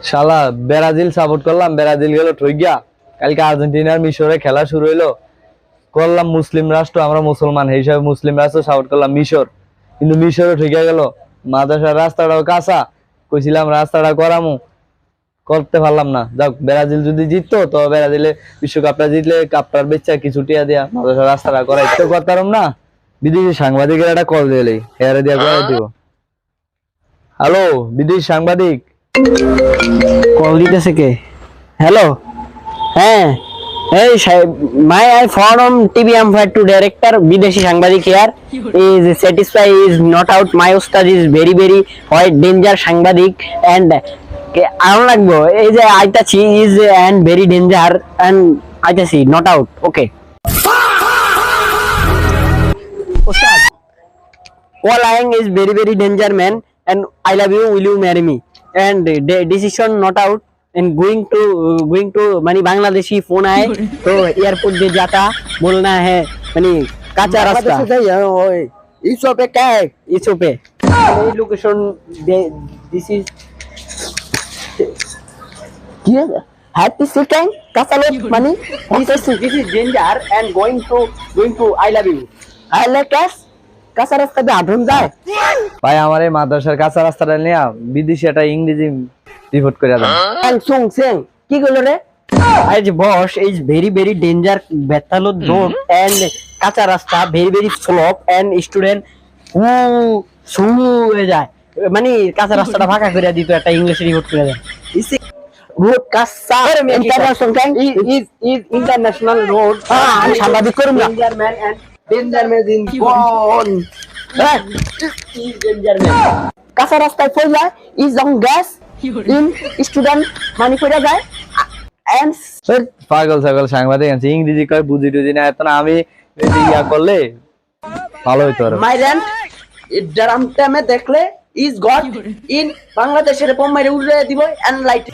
শালা Brazil support করলাম, Brazil গেল ঠইগা। কালকে আর্জেন্টিনার মিশরে খেলা শুরু হইলো, করলাম মুসলিম রাষ্ট্র, আমরা মুসলমান এই হিসাবে মুসলিম রাষ্ট্র সাপোর্ট করলাম মিশর, কিন্তু মিশরও ঠইগা গেল। মাদ্রাসার রাস্তাটাও কাঁচা, কইছিলাম রাস্তাটা করামু, করতে পারলাম না। যাক, ব্রাজিল যদি জিততো তো ব্রাজিলে বিশ্বকাপটা জিতলে কাপটার বেচা কিছু টিয়া দিয়া মাদ্রাসার রাস্তাটা করাই তো করতাম না। বিদেশি সাংবাদিকের একটা কল দিলেই হেয়ারে দিয়া করাই দিব। হ্যালো বিদেশি সাংবাদিক। কল দিতেছে কে? হ্যালো, হ্যাঁ, এই my I from TV empire to director বিদেশি সাংবাদিক here is satisfy is not out my ওস্তাদ is very very white danger সাংবাদিক এন্ড আরো লাগবো এই যে আইতাছি is and very danger and আইতাছি নট আউট ওকে ওস্তাদ Lying is very very danger man and I love you, will you marry me and decision not out and going to मानी Bangladeshi phone आए तो एयरपोर्ट दे जाता बोलना है मानी काचा रास्ता इसो पे क्या है इसो पे लोकेशन दिस इज क्या हैप्पी सिटिंग काचा लोग मानी this is danger and going to I love you I like us কাঁচা রাস্তা দিয়ে আধুন যায় ভাই আমার এই মাদ্রাসার কাঁচা রাস্তাটা নিয়ে বিদেশি একটা ইংরেজি রিপোর্ট করে দেন। সুং সেং কি গেল রে? আজ boss is very very danger বেতালো রোড এন্ড কাঁচা রাস্তা very very slope and student সু হয়ে যায় মানে কাঁচা রাস্তাটা ফাঁকা করে দিত একটা ইংলিশ রিপোর্ট করে দেন। রোড কাঁচা ইন্টারন্যাশনাল ইজ ইন্টারন্যাশনাল রোড আমি সাংবাদিক করুম না danger man and danger man in কোন ইজ ডেঞ্জার ম্যান কাঁচা রাস্তায় পড়ে যায় is on gas in student money পড়ে যায় এন্ড পাগল ছাগল সাংবাদিক আছে, ইংরেজি কয় বুঝি টুঝি না, এত না আমি ইয়া করলে ভালো হইতো। মাই রেন্ট ড্রাম টাইমে দেখলে ইজ গট ইন বাংলাদেশের বোম মাইরে উড়ে দিব এন্ড লাইট